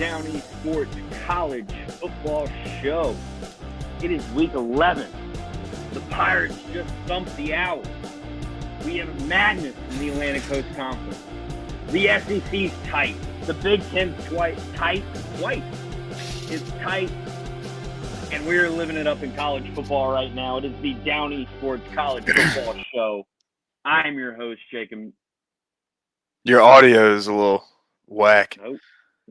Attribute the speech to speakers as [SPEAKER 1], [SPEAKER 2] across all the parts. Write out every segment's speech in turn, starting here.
[SPEAKER 1] Down East Sports College Football Show. It is week 11. The Pirates just thumped the Owls. We have madness in the Atlantic Coast Conference. The SEC's tight. The Big Ten's tight twice. It's tight. And we're living it up in college football right now. It is the Down East Sports College Football Show. I'm your host, Jacob.
[SPEAKER 2] Your audio is a little whack.
[SPEAKER 1] Nope.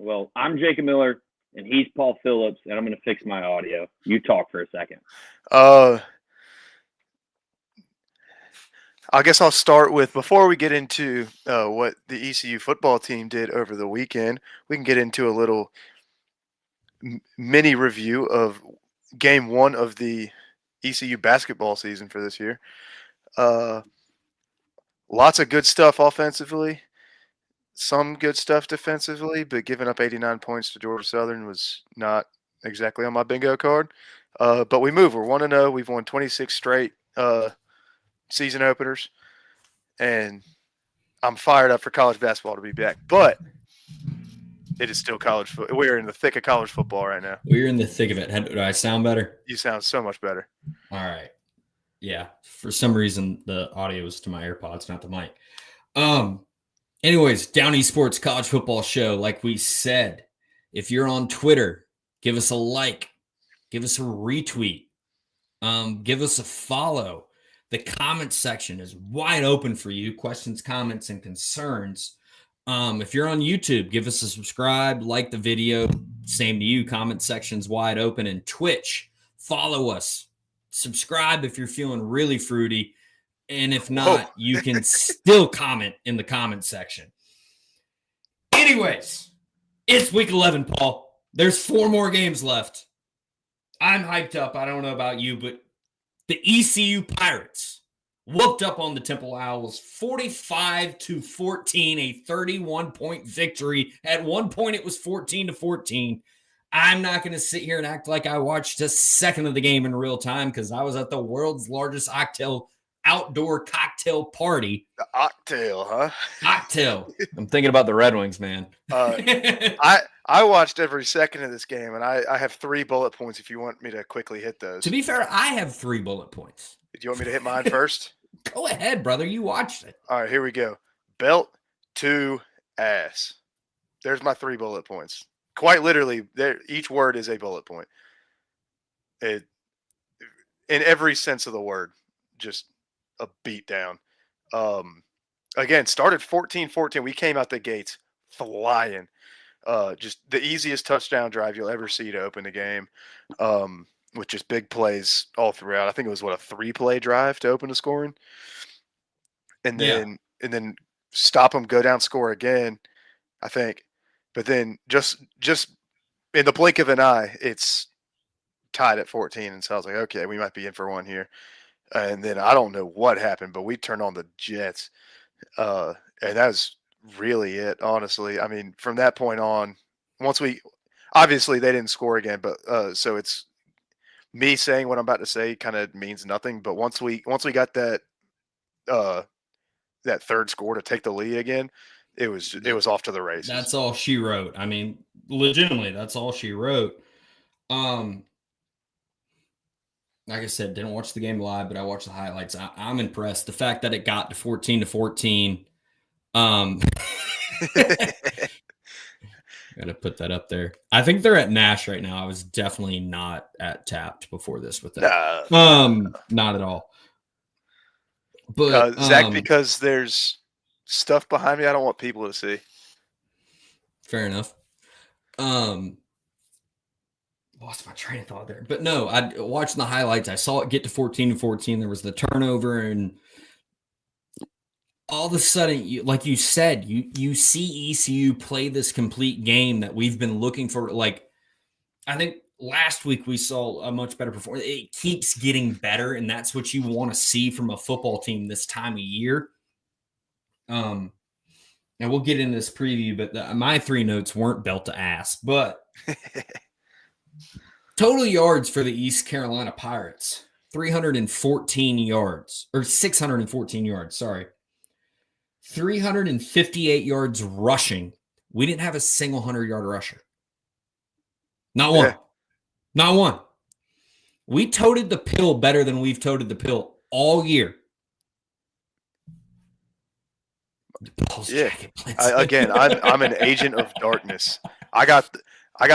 [SPEAKER 1] Well, I'm Jacob Miller, and he's Paul Phillips, and I'm going to fix my audio. You talk for a second.
[SPEAKER 2] I guess I'll start with, before we get into what the ECU football team did over the weekend, we can get into a little mini review of game one of the ECU basketball season for this year. Lots of good stuff offensively, some good stuff defensively, but giving up 89 points to Georgia Southern was not exactly on my bingo card. But we move. We're 1-0. We've won 26 straight season openers, and I'm fired up for college basketball to be back. But it is still college football. We're in the thick of college football right now.
[SPEAKER 3] We're in the thick of it. Do I sound better?
[SPEAKER 2] You sound so much better.
[SPEAKER 3] All right. Yeah. For some reason, the audio is to my AirPods, not the mic. Anyways, Down East Sports College Football Show. Like we said, if you're on Twitter, give us a like, give us a retweet, give us a follow. The comment section is wide open for you. Questions, comments, and concerns. If you're on YouTube, give us a subscribe, like the video. Same to you. Comment section's wide open. And Twitch, follow us. Subscribe if you're feeling really fruity. And if not, you can still comment in the comment section. Anyways, it's week 11, Paul. There's 4 more games left. I'm hyped up. I don't know about you, but the ECU Pirates whooped up on the Temple Owls 45-14, a 31-point victory. At one point, it was 14-14. I'm not going to sit here and act like I watched a second of the game in real time because I was at the world's largest outdoor cocktail party.
[SPEAKER 2] The Ocktail, huh?
[SPEAKER 3] Cocktail. I'm thinking about the Red Wings, man.
[SPEAKER 2] I watched every second of this game, and I have 3 bullet points if you want me to quickly hit those.
[SPEAKER 3] To be fair, I have 3 bullet points.
[SPEAKER 2] Do you want me to hit mine first?
[SPEAKER 3] Go ahead, brother. You watched it.
[SPEAKER 2] All right, here we go. Belt to ass. There's my 3 bullet points. Quite literally, each word is a bullet point. In every sense of the word, just a beat down. Again, started 14-14. We came out the gates flying. Just the easiest touchdown drive you'll ever see to open the game. With just big plays all throughout. I think it was a 3-play drive to open the scoring. And then stop them, go down, score again, I think. But then just in the blink of an eye, it's tied at 14. And so I was like, okay, we might be in for one here. And then I don't know what happened, but we turned on the Jets. And that was really it, honestly. I mean, from that point on, obviously they didn't score again, but so it's me saying what I'm about to say kind of means nothing. But once we got that third score to take the lead again, it was off to the races.
[SPEAKER 3] That's all she wrote. I mean, legitimately, that's all she wrote. Like I said, didn't watch the game live, but I watched the highlights. I'm impressed. The fact that it got to 14-14. Got to put that up there. I think they're at Nash right now. I was definitely not at Tapped before this with that. Not at all. But
[SPEAKER 2] Zach, because there's stuff behind me I don't want people to see.
[SPEAKER 3] Fair enough. Lost my train of thought there. But no, I watching the highlights. I saw it get to 14-14. There was the turnover, and all of a sudden, like you said, you see ECU play this complete game that we've been looking for. Like, I think last week we saw a much better performance. It keeps getting better, and that's what you want to see from a football team this time of year. And we'll get into this preview, but my 3 notes weren't belt to ass, but total yards for the East Carolina Pirates, 314 yards, or 614 yards, sorry. 358 yards rushing. We didn't have a single 100-yard rusher. Not one. Not one. We toted the pill better than we've toted the pill all year.
[SPEAKER 2] Yeah. I'm an agent of darkness. I got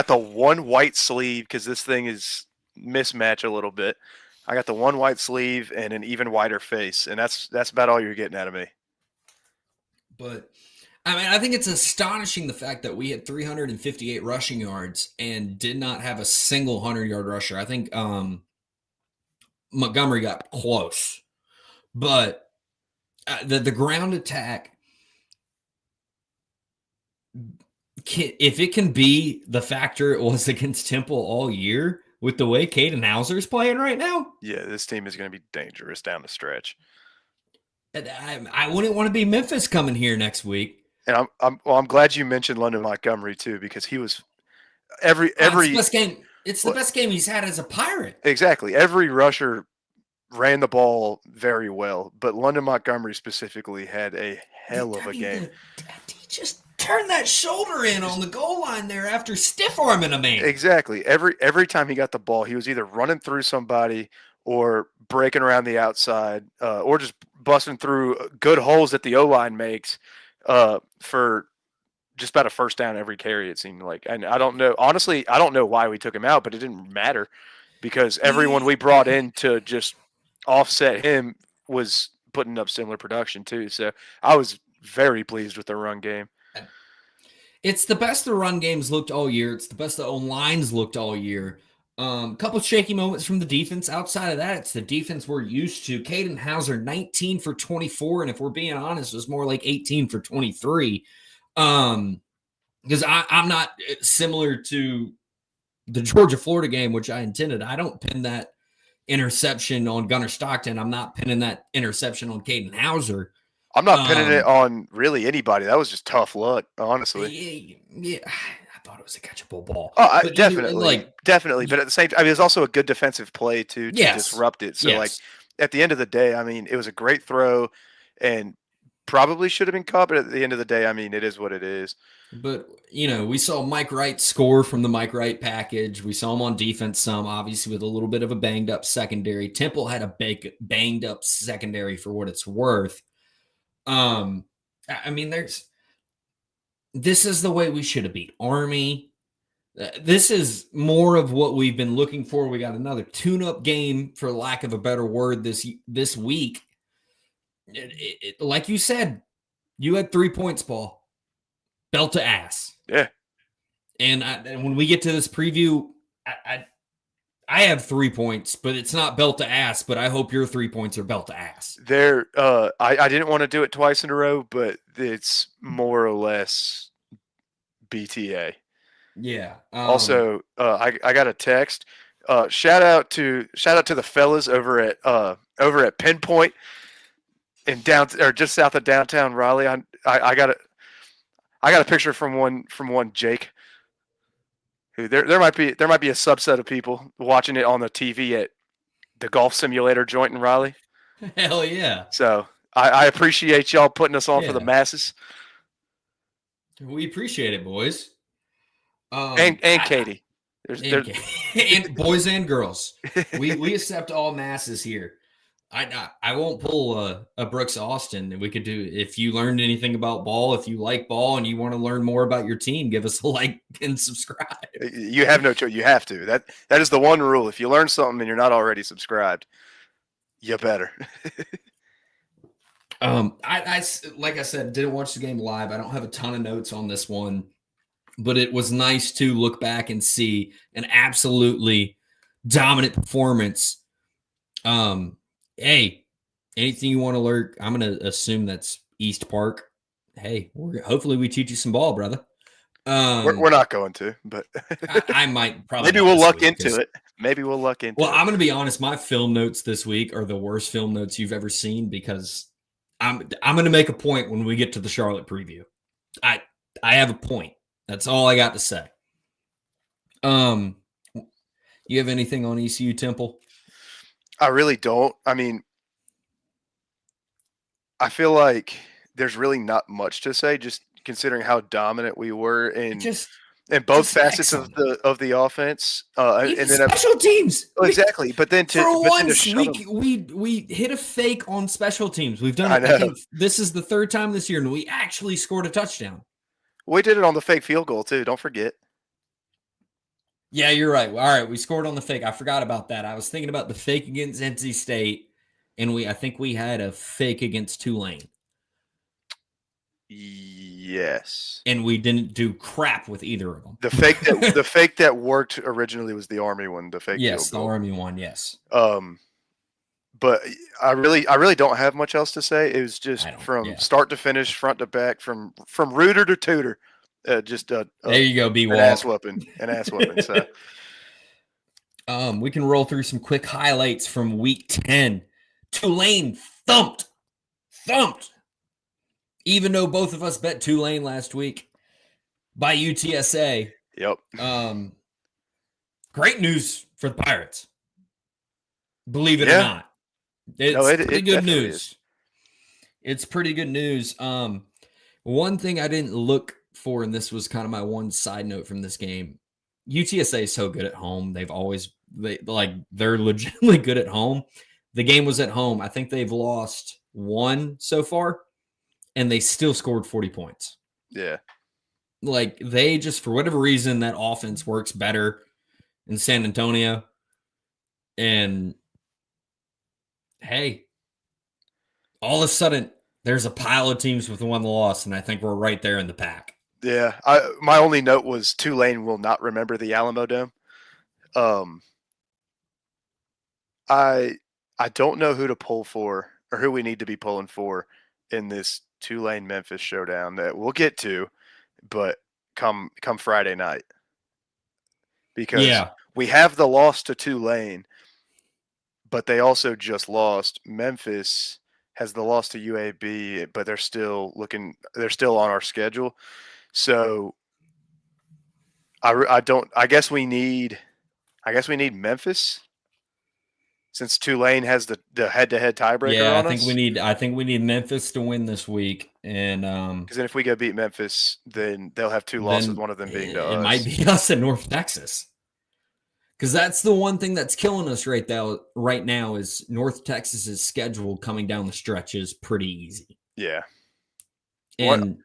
[SPEAKER 2] the one white sleeve because this thing is mismatch a little bit. I got the one white sleeve and an even wider face, and that's about all you're getting out of me.
[SPEAKER 3] But I mean, I think it's astonishing the fact that we had 358 rushing yards and did not have a single 100-yard rusher. I think Montgomery got close, but the ground attack, if it can be the factor it was against Temple all year with the way Caden Hauser's playing right now.
[SPEAKER 2] Yeah, this team is going to be dangerous down the stretch.
[SPEAKER 3] I wouldn't want to be Memphis coming here next week.
[SPEAKER 2] And I'm glad you mentioned London Montgomery too, because he was every
[SPEAKER 3] it's the best game. It's the best game he's had as a Pirate.
[SPEAKER 2] Exactly. Every rusher ran the ball very well, but London Montgomery specifically had a hell of a game.
[SPEAKER 3] He just turned that shoulder in on the goal line there after stiff arming a man.
[SPEAKER 2] Exactly. Every time he got the ball, he was either running through somebody or breaking around the outside, or just busting through good holes that the O-line makes for just about a first down every carry, it seemed like. And I don't know. Honestly, I don't know why we took him out, but it didn't matter because everyone we brought in to just offset him was putting up similar production too. So I was very pleased with the run game.
[SPEAKER 3] It's the best the run games looked all year. It's the best the O-lines looked all year. A couple shaky moments from the defense. Outside of that, it's the defense we're used to. Caden Hauser, 19 for 24, and if we're being honest, it was more like 18 for 23. Because I'm not similar to the Georgia-Florida game, which I intended. I don't pin that interception on Gunnar Stockton. I'm not pinning that interception on Caden Hauser.
[SPEAKER 2] I'm not pinning it on really anybody. That was just tough luck, honestly.
[SPEAKER 3] Yeah. I thought it was a catchable ball.
[SPEAKER 2] Oh, definitely. But at the same time, I mean, it was also a good defensive play to disrupt it. So, like, at the end of the day, I mean, it was a great throw and probably should have been caught. But at the end of the day, I mean, it is what it is.
[SPEAKER 3] But, we saw Mike Wright score from the Mike Wright package. We saw him on defense some, obviously, with a little bit of a banged-up secondary. Temple had a banged-up secondary for what it's worth. I mean, this is the way we should have beat Army. This is more of what we've been looking for. We got another tune-up game, for lack of a better word, this week. Like you said, you had 3 points, Paul. Belt to ass.
[SPEAKER 2] Yeah.
[SPEAKER 3] And when we get to this preview, I have 3 points, but it's not belt to ass, but I hope your 3 points are belt to ass.
[SPEAKER 2] I didn't want to do it twice in a row, but it's more or less BTA.
[SPEAKER 3] Yeah.
[SPEAKER 2] Also, I got a text. Shout out to the fellas over at Pinpoint in just south of downtown Raleigh. I got a picture from one Jake. Who there might be a subset of people watching it on the TV at the golf simulator joint in Raleigh.
[SPEAKER 3] Hell yeah!
[SPEAKER 2] So I appreciate y'all putting us on for the masses.
[SPEAKER 3] We appreciate it, boys.
[SPEAKER 2] And Katie.
[SPEAKER 3] And boys and girls. We accept all masses here. I won't pull a Brooks Austin. We could do, if you learned anything about ball, if you like ball and you want to learn more about your team, give us a like and subscribe.
[SPEAKER 2] You have no choice. You have to. That is the one rule. If you learn something and you're not already subscribed, you better.
[SPEAKER 3] I like I said, didn't watch the game live. I don't have a ton of notes on this one, but it was nice to look back and see an absolutely dominant performance. Hey, anything you want to learn? I'm going to assume that's East Park. Hey, hopefully we teach you some ball, brother.
[SPEAKER 2] We're not going to, but
[SPEAKER 3] I might probably.
[SPEAKER 2] Maybe we'll luck into it. Well,
[SPEAKER 3] I'm going to be honest. My film notes this week are the worst film notes you've ever seen because I'm going to make a point when we get to the Charlotte preview. I have a point. That's all I got to say. You have anything on ECU Temple?
[SPEAKER 2] I really don't. I mean, I feel like there's really not much to say, just considering how dominant we were. And And both
[SPEAKER 3] Just
[SPEAKER 2] facets
[SPEAKER 3] excellent.
[SPEAKER 2] of the offense.
[SPEAKER 3] Even
[SPEAKER 2] And then
[SPEAKER 3] special teams.
[SPEAKER 2] exactly. But then to
[SPEAKER 3] For once,
[SPEAKER 2] shut them.
[SPEAKER 3] we hit a fake on special teams. We've done
[SPEAKER 2] I
[SPEAKER 3] it. I
[SPEAKER 2] know.
[SPEAKER 3] think this is the third time this year, and we actually scored a touchdown.
[SPEAKER 2] We did it on the fake field goal too. Don't forget.
[SPEAKER 3] Yeah, you're right. All right, we scored on the fake. I forgot about that. I was thinking about the fake against NC State, and I think we had a fake against Tulane.
[SPEAKER 2] Yes.
[SPEAKER 3] And we didn't do crap with either of them.
[SPEAKER 2] The fake that worked originally was the Army one, the fake
[SPEAKER 3] yes,
[SPEAKER 2] field goal.
[SPEAKER 3] the Army one, yes.
[SPEAKER 2] But I really don't have much else to say. It was just from start to finish, front to back, from rooter to tutor. Just there
[SPEAKER 3] you go, B-Walk.
[SPEAKER 2] An ass whooping. So
[SPEAKER 3] we can roll through some quick highlights from week 10. Tulane thumped. Even though both of us bet Tulane last week by UTSA.
[SPEAKER 2] Yep.
[SPEAKER 3] Great news for the Pirates. Believe it or not. It's pretty good news. It's pretty good news. One thing I didn't look for, and this was kind of my one side note from this game. UTSA is so good at home. They're legitimately good at home. The game was at home. I think they've lost one so far, and they still scored 40 points.
[SPEAKER 2] Yeah.
[SPEAKER 3] Like, they just, for whatever reason, that offense works better in San Antonio. And hey, all of a sudden, there's a pile of teams with one loss, and I think we're right there in the pack.
[SPEAKER 2] Yeah. My only note was Tulane will not remember the Alamo Dome. I don't know who to pull for or who we need to be pulling for in this Tulane-Memphis showdown that we'll get to, but come Friday night. Because we have the loss to Tulane, but they also just lost. Memphis has the loss to UAB, but they're still on our schedule. So I guess we need Memphis, since Tulane has the head-to-head tiebreaker.
[SPEAKER 3] Yeah,
[SPEAKER 2] on
[SPEAKER 3] I
[SPEAKER 2] think
[SPEAKER 3] we need Memphis to win this week, and
[SPEAKER 2] because then if we go beat Memphis, then they'll have two losses, one of them being to us.
[SPEAKER 3] It might be us in North Texas, because that's the one thing that's killing us right now is North Texas's schedule coming down the stretch is pretty easy.
[SPEAKER 2] Yeah,
[SPEAKER 3] and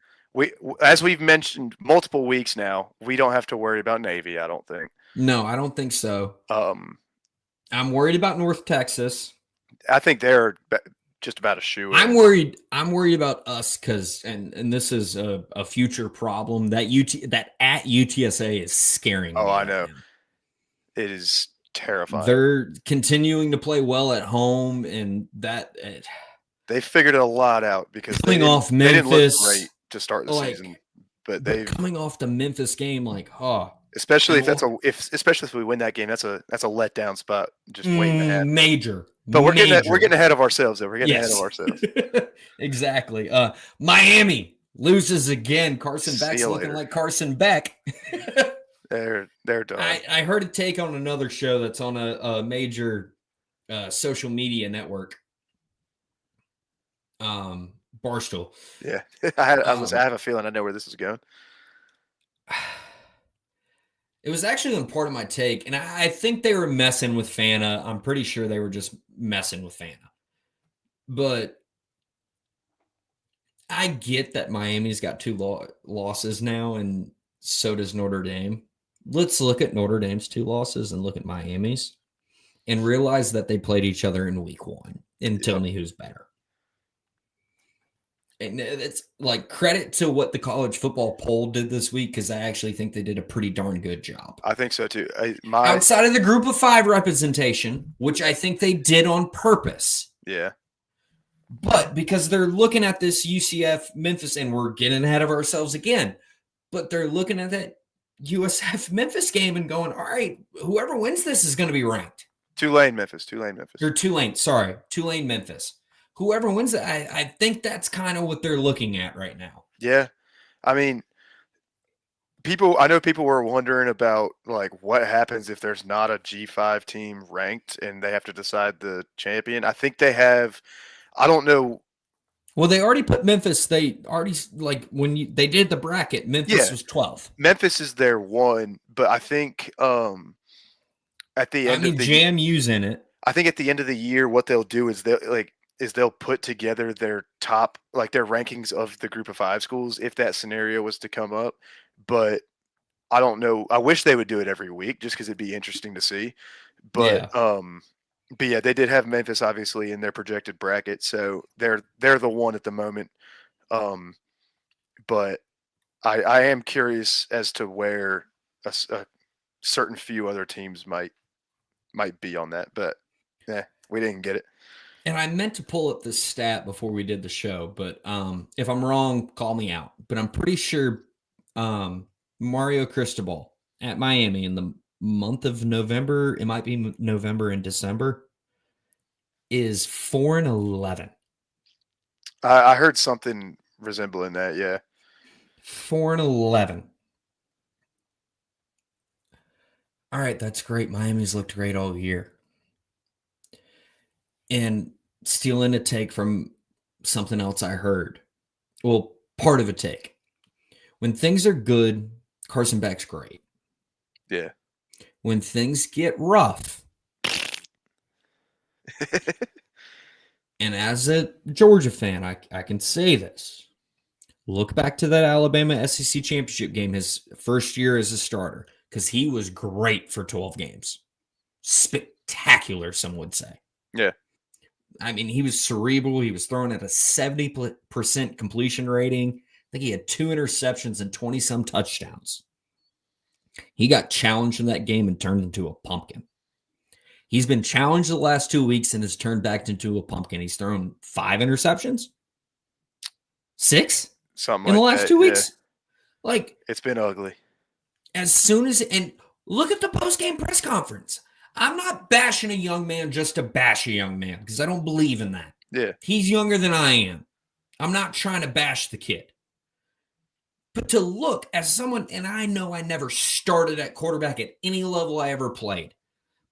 [SPEAKER 2] as we've mentioned multiple weeks now, we don't have to worry about Navy. I don't think.
[SPEAKER 3] No, I don't think so. I'm worried about North Texas.
[SPEAKER 2] I think they're just about a shoe.
[SPEAKER 3] I'm worried about us because, and this is a future problem that at UTSA is scaring me.
[SPEAKER 2] Oh, I know. It is terrifying.
[SPEAKER 3] They're continuing to play well at home, and
[SPEAKER 2] they figured a lot out because
[SPEAKER 3] they didn't look
[SPEAKER 2] great to start the season. But
[SPEAKER 3] coming off the Memphis game,
[SPEAKER 2] especially if we win that game, that's a letdown spot. Just waiting to happen.
[SPEAKER 3] Major.
[SPEAKER 2] But we're getting ahead of ourselves, though. We're getting ahead of ourselves.
[SPEAKER 3] Exactly. Miami loses again. Carson Beck's looking like Carson Beck.
[SPEAKER 2] They're done.
[SPEAKER 3] I heard a take on another show that's on a major social media network. Barstool.
[SPEAKER 2] Yeah, I have a feeling I know where this is going.
[SPEAKER 3] It was actually on part of my take, and I think they were messing with Fana. I'm pretty sure they were just messing with Fana. But I get that Miami's got two losses now, and so does Notre Dame. Let's look at Notre Dame's two losses and look at Miami's and realize that they played each other in week 1 and tell me who's better. And it's like credit to what the college football poll did this week, because I actually think they did a pretty darn good job.
[SPEAKER 2] I think so too.
[SPEAKER 3] Outside of the group of 5 representation, which I think they did on purpose.
[SPEAKER 2] Yeah.
[SPEAKER 3] But because they're looking at this UCF Memphis, and we're getting ahead of ourselves again, but they're looking at that USF Memphis game and going, all right, whoever wins this is going to be ranked.
[SPEAKER 2] Tulane, Memphis.
[SPEAKER 3] Or Tulane, Memphis. Whoever wins it, I think that's kind of what they're looking at right now.
[SPEAKER 2] Yeah. I mean, I know people were wondering about what happens if there's not a G5 team ranked and they have to decide the champion. I think they have, I don't know
[SPEAKER 3] Well, they already put Memphis. They already when they did the bracket, Memphis was 12.
[SPEAKER 2] Memphis is their 1, but I think at the end of the
[SPEAKER 3] JMU's in it.
[SPEAKER 2] I think at the end of the year, what they'll do is they'll put together their top, like their rankings of the group of 5 schools if that scenario was to come up. But I don't know. I wish they would do it every week just because it'd be interesting to see. But yeah, they did have Memphis obviously in their projected bracket, so they're the 1 at the moment. But I am curious as to where a certain few other teams might be on that, but we didn't get it.
[SPEAKER 3] And I meant to pull up this stat before we did the show, but if I'm wrong, call me out. But I'm pretty sure Mario Cristobal at Miami in the month of November, it might be November and December, is 4-11.
[SPEAKER 2] I heard something resembling that, yeah.
[SPEAKER 3] 4-11. All right, that's great. Miami's looked great all year. And stealing a take from something else I heard. Well, part of a take. When things are good, Carson Beck's great.
[SPEAKER 2] Yeah.
[SPEAKER 3] When things get rough, and as a Georgia fan, I can say this. Look back to that Alabama SEC championship game, his first year as a starter, because he was great for 12 games. Spectacular, some would say.
[SPEAKER 2] Yeah.
[SPEAKER 3] I mean, he was cerebral. He was throwing at a 70% completion rating. I think he had 2 interceptions and 20-some touchdowns. He got challenged in that game and turned into a pumpkin. He's been challenged the last 2 weeks and has turned back into a pumpkin. He's thrown 5 interceptions? 6?
[SPEAKER 2] Something
[SPEAKER 3] in the last 2 weeks?
[SPEAKER 2] Yeah.
[SPEAKER 3] Like,
[SPEAKER 2] it's been ugly.
[SPEAKER 3] As soon as, and look at the post-game press conference. I'm not bashing a young man just to bash a young man because I don't believe in that.
[SPEAKER 2] Yeah.
[SPEAKER 3] He's younger than I am. I'm not trying to bash the kid. But to look as someone, and I know I never started at quarterback at any level I ever played.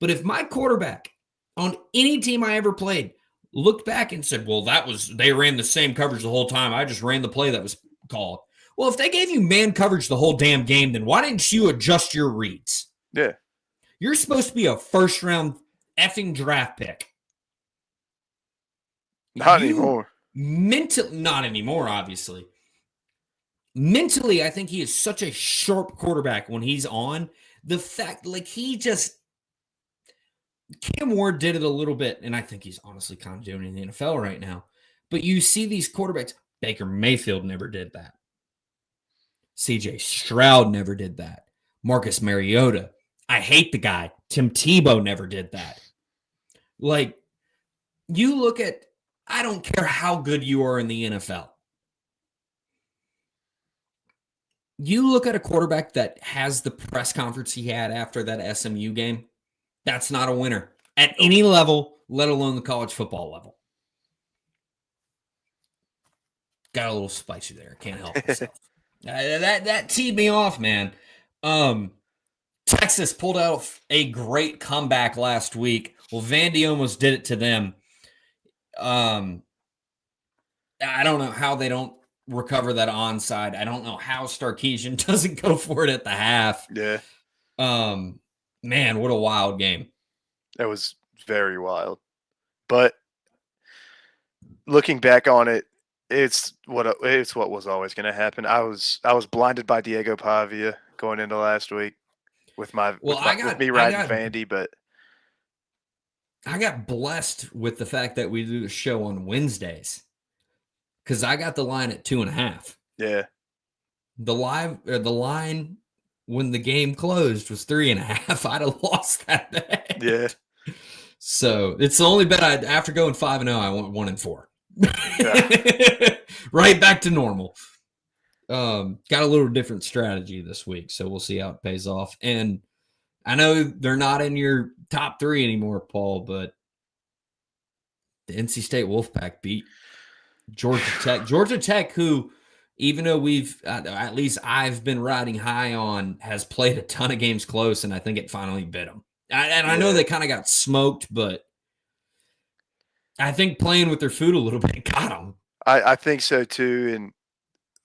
[SPEAKER 3] But if my quarterback on any team I ever played looked back and said, well, they ran the same coverage the whole time. I just ran the play that was called. Well, if they gave you man coverage the whole damn game, then why didn't you adjust your reads?
[SPEAKER 2] Yeah.
[SPEAKER 3] You're supposed to be a first-round effing draft pick.
[SPEAKER 2] Not anymore.
[SPEAKER 3] Not anymore, obviously. Mentally, I think he is such a sharp quarterback when he's on. The fact, Cam Ward did it a little bit, and I think he's honestly kind of doing it in the NFL right now. But you see these quarterbacks. Baker Mayfield never did that. CJ Stroud never did that. Marcus Mariota. I hate the guy. Tim Tebow never did that. You look at, I don't care how good you are in the NFL. You look at a quarterback that has the press conference he had after that SMU game, that's not a winner at any level, let alone the college football level. Got a little spicy there. Can't help myself. That teed me off, man. Texas pulled out a great comeback last week. Well, Vandy almost did it to them. I don't know how they don't recover that onside. I don't know how Sarkisian doesn't go for it at the half.
[SPEAKER 2] Yeah.
[SPEAKER 3] Man, what a wild game.
[SPEAKER 2] That was very wild. But looking back on it, it's what was always going to happen. I was blinded by Diego Pavia going into last week with me riding Vandy, but
[SPEAKER 3] I got blessed with the fact that we do the show on Wednesdays because I got the line at 2.5.
[SPEAKER 2] Yeah.
[SPEAKER 3] The line when the game closed was 3.5. I'd have lost that bet.
[SPEAKER 2] Yeah.
[SPEAKER 3] So it's the only bet after going 5-0, I went 1-4.
[SPEAKER 2] Yeah.
[SPEAKER 3] Right back to normal. Got a little different strategy this week, so we'll see how it pays off. And I know they're not in your top 3 anymore, Paul, but the NC State Wolfpack beat Georgia Tech. Georgia Tech, who, even though at least I've been riding high on, has played a ton of games close, and I think it finally bit them. I know they kind of got smoked, but I think playing with their food a little bit got them.
[SPEAKER 2] I think so too. And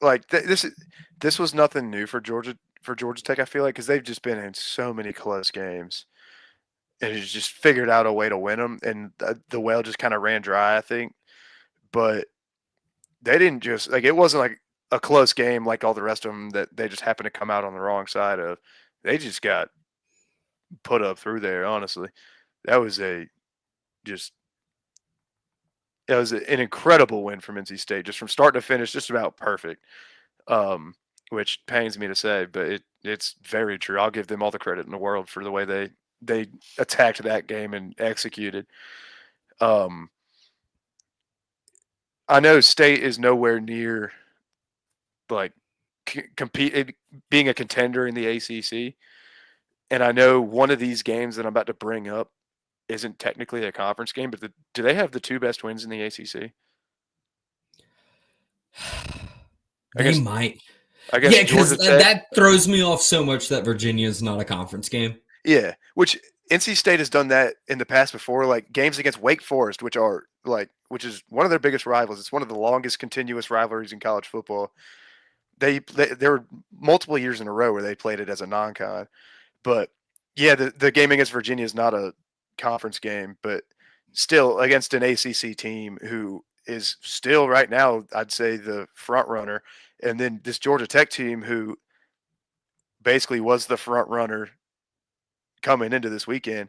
[SPEAKER 2] like this was nothing new for Georgia Tech. I feel like because they've just been in so many close games and has just figured out a way to win them. And the well just kind of ran dry, I think. But they didn't just like it wasn't like a close game like all the rest of them that they just happened to come out on the wrong side of. They just got put up through there. Honestly, that was just it was an incredible win from NC State, just from start to finish, just about perfect. Which pains me to say, but it's very true. I'll give them all the credit in the world for the way they attacked that game and executed. I know State is nowhere near like compete being a contender in the ACC, and I know one of these games that I'm about to bring up isn't technically a conference game, but do they have the two best wins in the ACC?
[SPEAKER 3] They might.
[SPEAKER 2] I guess
[SPEAKER 3] Yeah, because that throws me off so much that Virginia is not a conference game.
[SPEAKER 2] Yeah, which NC State has done that in the past before, like games against Wake Forest, which is one of their biggest rivals. It's one of the longest continuous rivalries in college football. There were multiple years in a row where they played it as a non-con. But yeah, the game against Virginia is not a conference game, but still against an ACC team who is still right now, I'd say, the front runner. And then this Georgia Tech team who basically was the front runner coming into this weekend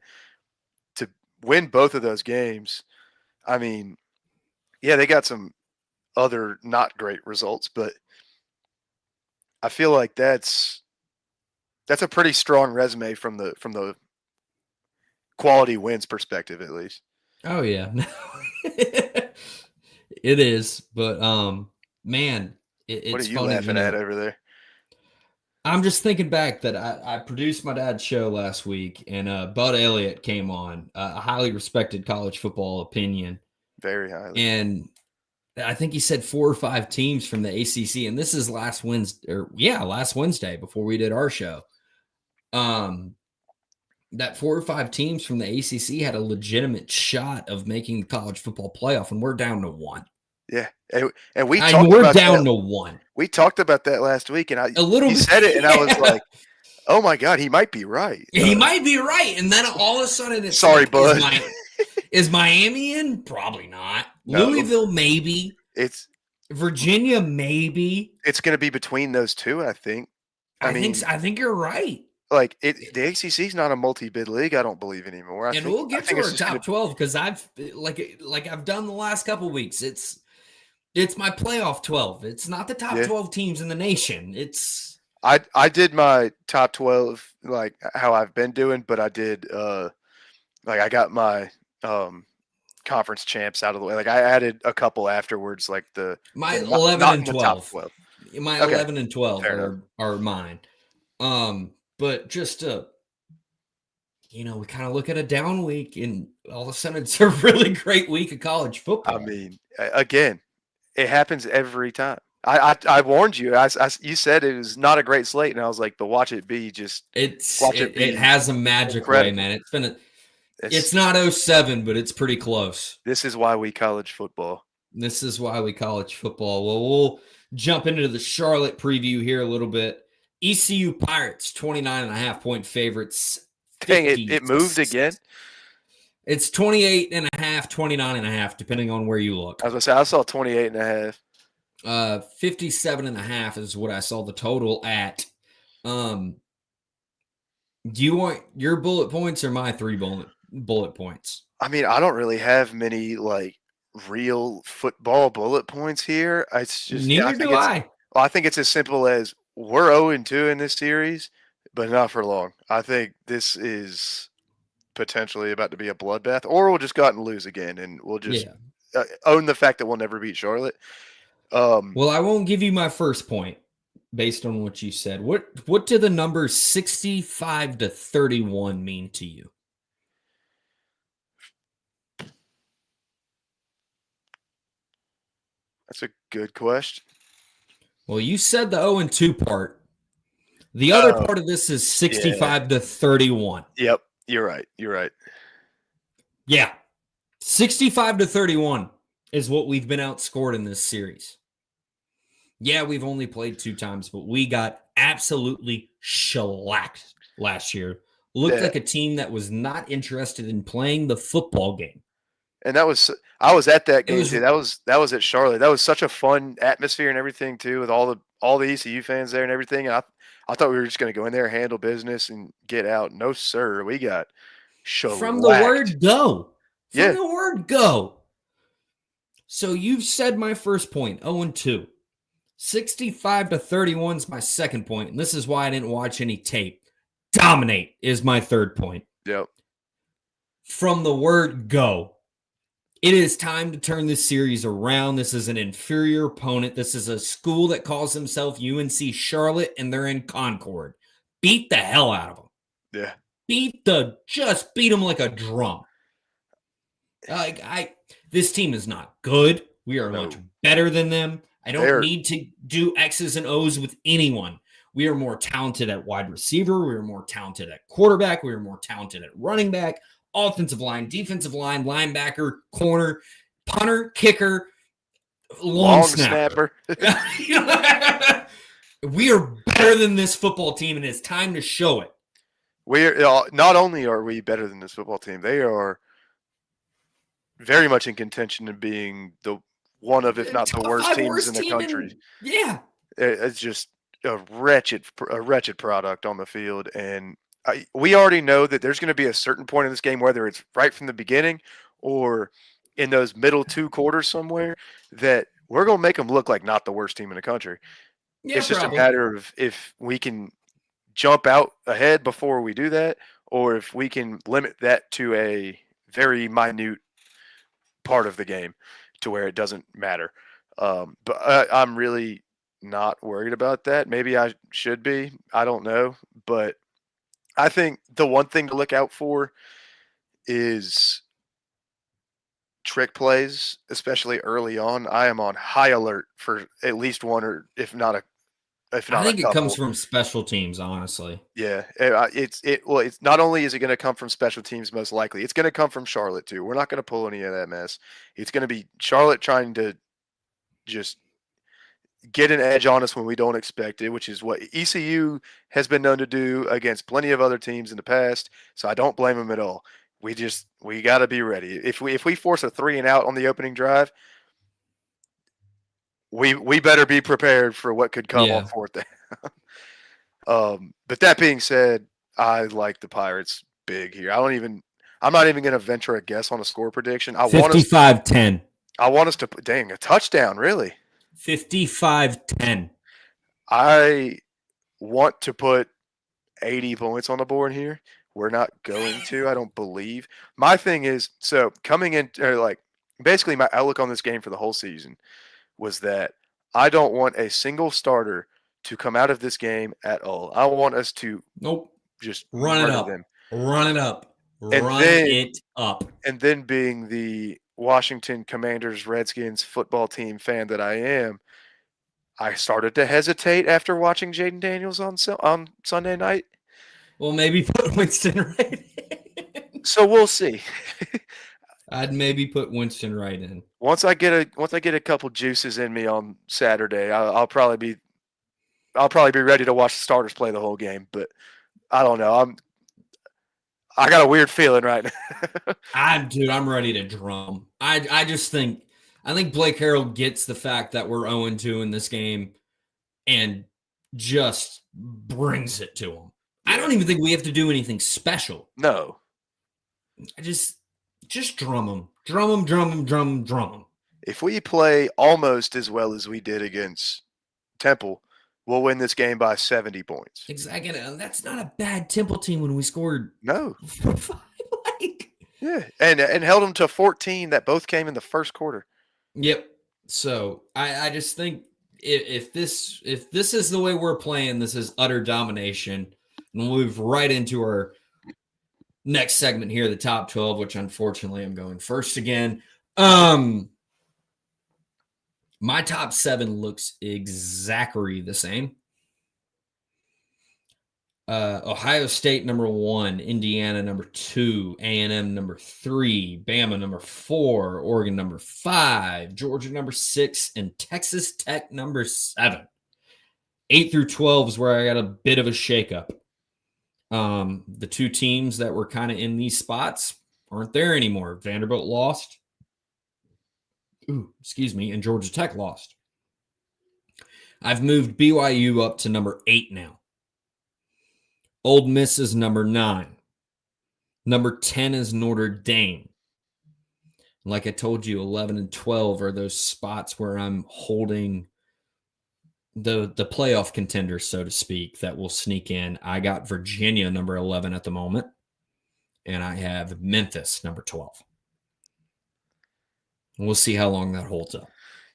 [SPEAKER 2] to win both of those games. I mean, yeah, they got some other not great results, but I feel like that's a pretty strong resume from the quality wins perspective, at least.
[SPEAKER 3] Oh yeah. It is, but man, it's
[SPEAKER 2] what are you
[SPEAKER 3] funny,
[SPEAKER 2] laughing at over there?
[SPEAKER 3] I'm just thinking back that I produced my dad's show last week, and Bud Elliott came on, a highly respected college football opinion.
[SPEAKER 2] Very highly.
[SPEAKER 3] And I think he said 4 or 5 teams from the ACC, and this is last Wednesday before we did our show. That 4 or 5 teams from the ACC had a legitimate shot of making the college football playoff, and we're down to 1.
[SPEAKER 2] Yeah, and we're
[SPEAKER 3] down to 1.
[SPEAKER 2] We talked about that last week, and you said it, and I was like, "Oh my God, he might be right."
[SPEAKER 3] He might be right, and then all of a sudden, it's
[SPEAKER 2] sorry, Bud.
[SPEAKER 3] Is Miami in? Probably not.
[SPEAKER 2] No.
[SPEAKER 3] Louisville, maybe.
[SPEAKER 2] It's
[SPEAKER 3] Virginia, maybe.
[SPEAKER 2] It's going to be between those two, I think.
[SPEAKER 3] I think you're right.
[SPEAKER 2] Like the ACC is not a multi-bid league. I don't believe anymore.
[SPEAKER 3] We'll get to our top 12 because I've done the last couple weeks. It's my playoff 12. It's not the top 12 teams in the nation.
[SPEAKER 2] I did my top 12 like how I've been doing, but I did I got my conference champs out of the way. Like I added a couple afterwards, like
[SPEAKER 3] my 11 and 12.
[SPEAKER 2] 12.
[SPEAKER 3] My 11 and 12 are mine. But just we kind of look at a down week, and all of a sudden it's a really great week of college football.
[SPEAKER 2] I mean, again, it happens every time. I warned you. You said it was not a great slate, and I was like, "But watch it be just."
[SPEAKER 3] It has a magic way, man. It's not 07, but it's pretty close.
[SPEAKER 2] This is why we college football.
[SPEAKER 3] Well, we'll jump into the Charlotte preview here a little bit. ECU Pirates, 29.5-point favorites.
[SPEAKER 2] Dang, it moved again?
[SPEAKER 3] It's 28.5, 29.5, depending on where you look.
[SPEAKER 2] I was going to say, I saw 28.5.
[SPEAKER 3] 57.5 is what I saw the total at. Do you want your bullet points or my 3 bullet points?
[SPEAKER 2] I mean, I don't really have many, like, real football bullet points here. It's just
[SPEAKER 3] Neither do I.
[SPEAKER 2] Well, I think it's as simple as we're 0-2 in this series, but not for long. I think this is potentially about to be a bloodbath, or we'll just go out and lose again, and we'll just own the fact that we'll never beat Charlotte.
[SPEAKER 3] Well, I won't give you my first point based on what you said. What do the numbers 65-31 mean to you?
[SPEAKER 2] That's a good question.
[SPEAKER 3] Well, you said the 0-2 part. The other part of this is 65-31.
[SPEAKER 2] Yep, you're right.
[SPEAKER 3] Yeah. 65-31 is what we've been outscored in this series. Yeah, we've only played 2 times, but we got absolutely shellacked last year. Looked like a team that was not interested in playing the football game.
[SPEAKER 2] And I was at that game
[SPEAKER 3] was-
[SPEAKER 2] too. That was at Charlotte. That was such a fun atmosphere and everything too, with all the ECU fans there and everything. And I thought we were just going to go in there, handle business, and get out. No, sir. We got shellacked.
[SPEAKER 3] From the word go.
[SPEAKER 2] Yeah.
[SPEAKER 3] From the word go. So you've said my first point, 0-2. 65-31 is my second point, and this is why I didn't watch any tape. Dominate is my third point.
[SPEAKER 2] Yep.
[SPEAKER 3] From the word go. It is time to turn this series around. This is an inferior opponent. This is a school that calls themselves UNC Charlotte, and they're in Concord. Beat the hell out of them.
[SPEAKER 2] Yeah.
[SPEAKER 3] Just beat them like a drum. This team is not good. We are much better than them. I don't need to do X's and O's with anyone. We are more talented at wide receiver. We are more talented at quarterback. We are more talented at running back, offensive line, defensive line, linebacker, corner, punter, kicker, long snapper. We are better than this football team, and it's time to show it.
[SPEAKER 2] Not only are we better than this football team, they are very much in contention of being the one of, if not the worst teams in the country.
[SPEAKER 3] Yeah.
[SPEAKER 2] It's just a wretched product on the field. And we already know that there's going to be a certain point in this game, whether it's right from the beginning or in those middle 2 quarters somewhere, that we're going to make them look like not the worst team in the country. Yeah, it's just a matter of if we can jump out ahead before we do that, or if we can limit that to a very minute part of the game to where it doesn't matter. But I'm really not worried about that. Maybe I should be. I don't know. But I think the one thing to look out for is trick plays, especially early on. I am on high alert for at least one, or if not I think
[SPEAKER 3] it comes from special teams, honestly.
[SPEAKER 2] Yeah, it's not only is it going to come from special teams, most likely it's going to come from Charlotte too. We're not going to pull any of that mess. It's going to be Charlotte trying to just get an edge on us when we don't expect it, which is what ECU has been known to do against plenty of other teams in the past. So I don't blame them at all. We got to be ready. If we force a 3 and out on the opening drive, we better be prepared for what could come on 4th down. But that being said, I like the Pirates big here. I'm not even going to venture a guess on a score prediction.
[SPEAKER 3] 55-10.
[SPEAKER 2] I want us to put a touchdown, really.
[SPEAKER 3] 55-10.
[SPEAKER 2] I want to put 80 points on the board here. We're not going to, I don't believe. My thing is, so coming in, basically my outlook on this game for the whole season was that I don't want a single starter to come out of this game at all. I want us to just
[SPEAKER 3] run it up. Run it up. Run it up.
[SPEAKER 2] And then being the Washington Commanders Redskins football team fan that I am, I started to hesitate after watching Jaden Daniels on Sunday night.
[SPEAKER 3] Well, maybe put Winston right in.
[SPEAKER 2] So we'll see.
[SPEAKER 3] I'd maybe put Winston right in.
[SPEAKER 2] Once I get a couple juices in me on Saturday, I'll probably be ready to watch the starters play the whole game. But I don't know. I got a weird feeling right now.
[SPEAKER 3] I'm ready to drum. I think Blake Harrell gets the fact that we're 0-2 in this game and just brings it to him. I don't even think we have to do anything special.
[SPEAKER 2] No.
[SPEAKER 3] I just drum them. Drum them.
[SPEAKER 2] If we play almost as well as we did against Temple, we'll win this game by 70 points.
[SPEAKER 3] Exactly. That's not a bad Temple team when we scored.
[SPEAKER 2] No. Yeah, and held them to 14 that both came in the first quarter.
[SPEAKER 3] Yep. So I just think if this is the way we're playing, this is utter domination. And we'll move right into our next segment here, the top 12, which unfortunately I'm going first again. My top 7 looks exactly the same. Ohio State number 1, Indiana number 2, A&M number 3, Bama number 4, Oregon number 5, Georgia number 6, and Texas Tech number 7. 8 through 12 is where I got a bit of a shakeup. The two teams that were kind of in these spots aren't there anymore. Vanderbilt lost. And Georgia Tech lost. I've moved BYU up to number 8 now. Old Miss is number 9. Number 10 is Notre Dame. Like I told you, 11 and 12 are those spots where I'm holding the playoff contenders, so to speak, that will sneak in. I got Virginia number 11 at the moment, and I have Memphis number 12. We'll see how long that holds up.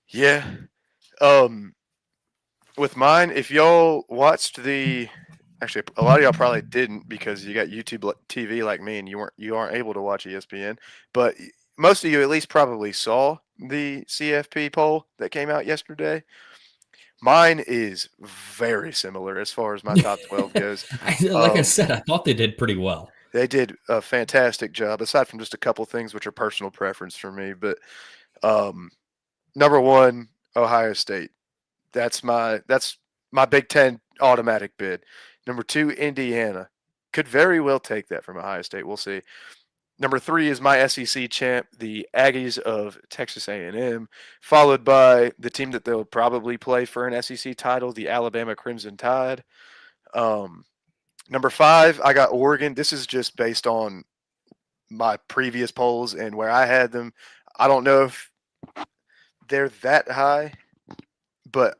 [SPEAKER 2] Yeah. With mine, if y'all watched actually a lot of y'all probably didn't because you got YouTube TV like me and you aren't able to watch ESPN, but most of you at least probably saw the CFP poll that came out yesterday. Mine is very similar as far as my top 12 goes.
[SPEAKER 3] I said, I thought they did pretty well.
[SPEAKER 2] They did a fantastic job, aside from just a couple things which are personal preference for me. But number 1, Ohio State. That's my Big Ten automatic bid. Number 2, Indiana. Could very well take that from Ohio State. We'll see. Number 3 is my SEC champ, the Aggies of Texas A&M, followed by the team that they'll probably play for an SEC title, the Alabama Crimson Tide. Number 5, I got Oregon. This is just based on my previous polls and where I had them. I don't know if they're that high, but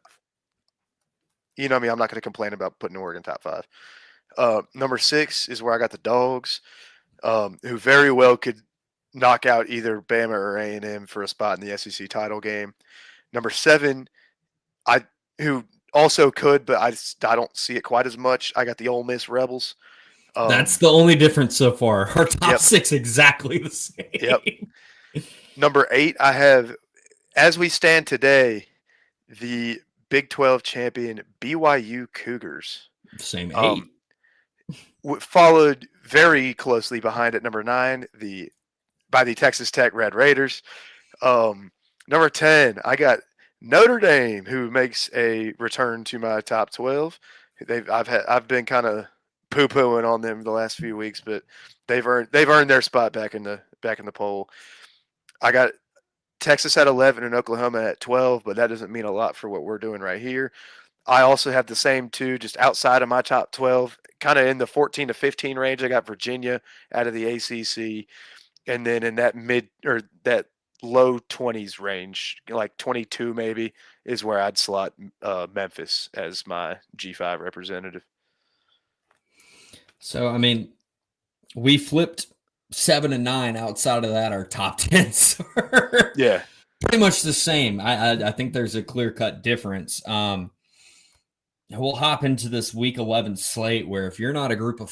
[SPEAKER 2] you know me, I'm not going to complain about putting Oregon top 5. Number 6 is where I got the Dogs, who very well could knock out either Bama or A&M for a spot in the SEC title game. Number 7, who also could, but I don't see it quite as much. I got the Ole Miss Rebels.
[SPEAKER 3] That's the only difference so far. Our top 6 exactly the same.
[SPEAKER 2] Yep. Number 8, I have, as we stand today, the Big 12 champion BYU Cougars.
[SPEAKER 3] Same 8.
[SPEAKER 2] Followed very closely behind at number 9 by the Texas Tech Red Raiders. Number 10, I got Notre Dame, who makes a return to my top 12. I've been kind of poo-pooing on them the last few weeks, but they've earned their spot back in the poll. I got Texas at 11 and Oklahoma at 12, but that doesn't mean a lot for what we're doing right here. I also have the same 2 just outside of my top 12, kind of in the 14 to 15 range. I got Virginia out of the ACC, and then in that that low 20s range, like 22 maybe, is where I'd slot Memphis as my G5 representative.
[SPEAKER 3] So, I mean, we flipped 7 and 9. Outside of that, our top 10s are pretty much the same. I think there's a clear-cut difference. We'll hop into this week 11 slate where if you're not a group of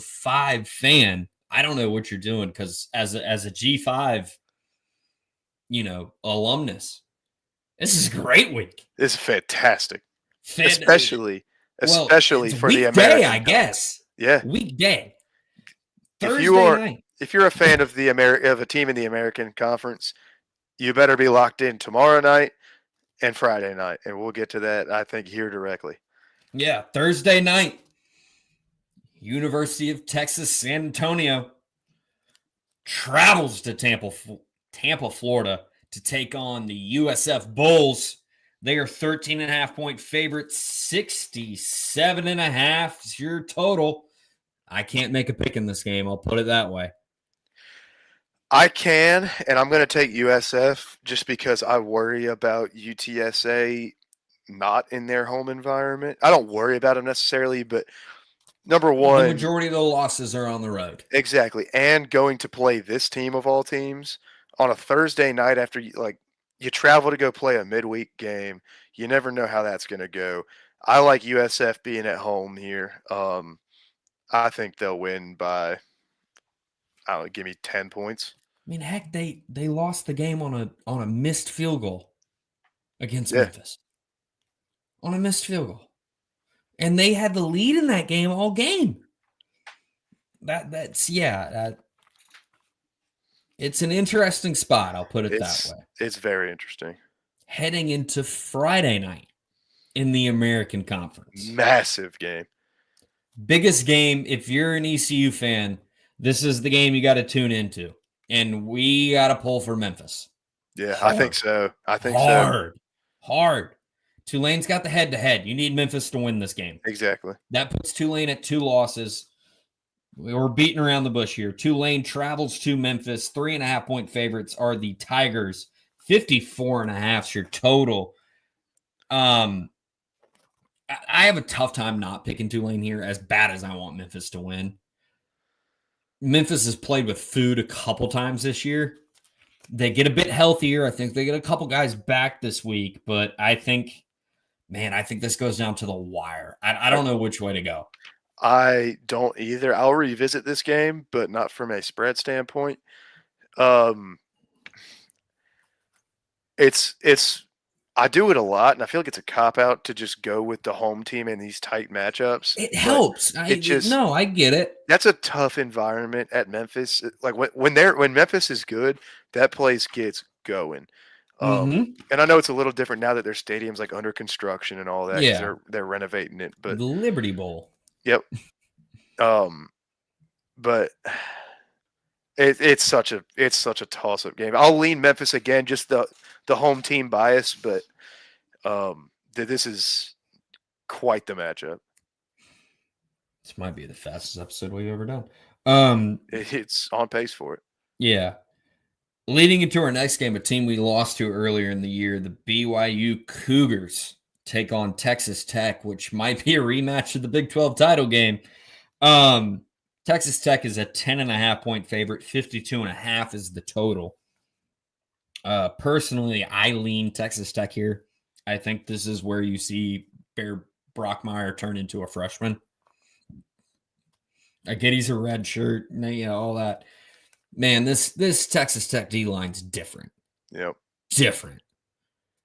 [SPEAKER 3] five fan, I don't know what you're doing, because as a G5, alumnus, this is a great week.
[SPEAKER 2] This is fantastic, especially for the American.
[SPEAKER 3] I guess.
[SPEAKER 2] Yeah,
[SPEAKER 3] weekday. Thursday night.
[SPEAKER 2] If you're a fan of a team in the American Conference, you better be locked in tomorrow night and Friday night, and we'll get to that, I think, here directly.
[SPEAKER 3] Yeah, Thursday night, University of Texas San Antonio travels to Tampa, Florida, to take on the USF Bulls. They are 13.5-point favorites. 67.5 is your total. I can't make a pick in this game. I'll put it that way.
[SPEAKER 2] I can, and I'm going to take USF just because I worry about UTSA not in their home environment. I don't worry about them necessarily, but number one,
[SPEAKER 3] the majority of the losses are on the road.
[SPEAKER 2] Exactly, and going to play this team of all teams on a Thursday night after you travel to go play a midweek game. You never know how that's going to go. I like USF being at home here. I think they'll win by, give me 10 points.
[SPEAKER 3] I mean, heck, they lost the game on a missed field goal against Memphis. On a missed field goal. And they had the lead in that game all game. That's it's an interesting spot. I'll put it that way.
[SPEAKER 2] It's very interesting.
[SPEAKER 3] Heading into Friday night in the American Conference.
[SPEAKER 2] Massive game.
[SPEAKER 3] Biggest game. If you're an ECU fan, this is the game you got to tune into. And we got to pull for Memphis.
[SPEAKER 2] Yeah,
[SPEAKER 3] Hard.
[SPEAKER 2] I think so.
[SPEAKER 3] Hard. Tulane's got the head-to-head. You need Memphis to win this game.
[SPEAKER 2] Exactly.
[SPEAKER 3] That puts Tulane at 2 losses. We're beating around the bush here. Tulane travels to Memphis. 3.5-point favorites are the Tigers. 54.5 is your total. I have a tough time not picking Tulane here, as bad as I want Memphis to win. Memphis has played with food a couple times this year. They get a bit healthier. I think they get a couple guys back this week, but I think this goes down to the wire. I don't know which way to go.
[SPEAKER 2] I don't either. I'll revisit this game, but not from a spread standpoint. I do it a lot, and I feel like it's a cop-out to just go with the home team in these tight matchups.
[SPEAKER 3] It helps. I get it.
[SPEAKER 2] That's a tough environment at Memphis. Like when Memphis is good, that place gets going. And I know it's a little different now that their stadium's like under construction and all that.
[SPEAKER 3] Yeah,
[SPEAKER 2] they're renovating it. But
[SPEAKER 3] the Liberty Bowl.
[SPEAKER 2] Yep. But it's such a toss-up game. I'll lean Memphis again, just the home team bias, but this is quite the matchup.
[SPEAKER 3] This might be the fastest episode we've ever done.
[SPEAKER 2] It's on pace for it.
[SPEAKER 3] Yeah. Leading into our next game, a team we lost to earlier in the year, the BYU Cougars take on Texas Tech, which might be a rematch of the Big 12 title game. Texas Tech is a 10.5-point favorite. 52.5 is the total. Personally, I lean Texas Tech here. I think this is where you see Bear Brockmeyer turn into a freshman. I get he's a red shirt, all that. Man, this Texas Tech D-line's different.
[SPEAKER 2] Yep.
[SPEAKER 3] Different.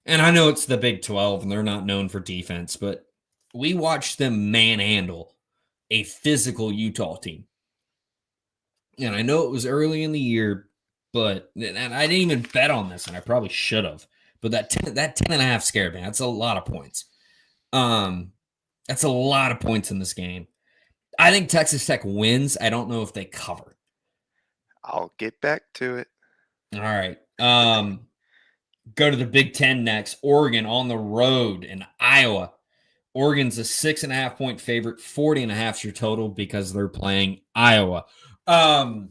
[SPEAKER 3] And I know it's the Big 12 and they're not known for defense, but we watched them manhandle a physical Utah team. And I know it was early in the year, and I didn't even bet on this, and I probably should have. But that 10.5 scared me. That's a lot of points. That's a lot of points in this game. I think Texas Tech wins. I don't know if they cover.
[SPEAKER 2] I'll get back to it.
[SPEAKER 3] All right. Go to the Big Ten next. Oregon on the road in Iowa. Oregon's a 6.5-point favorite. 40.5 is your total because they're playing Iowa. I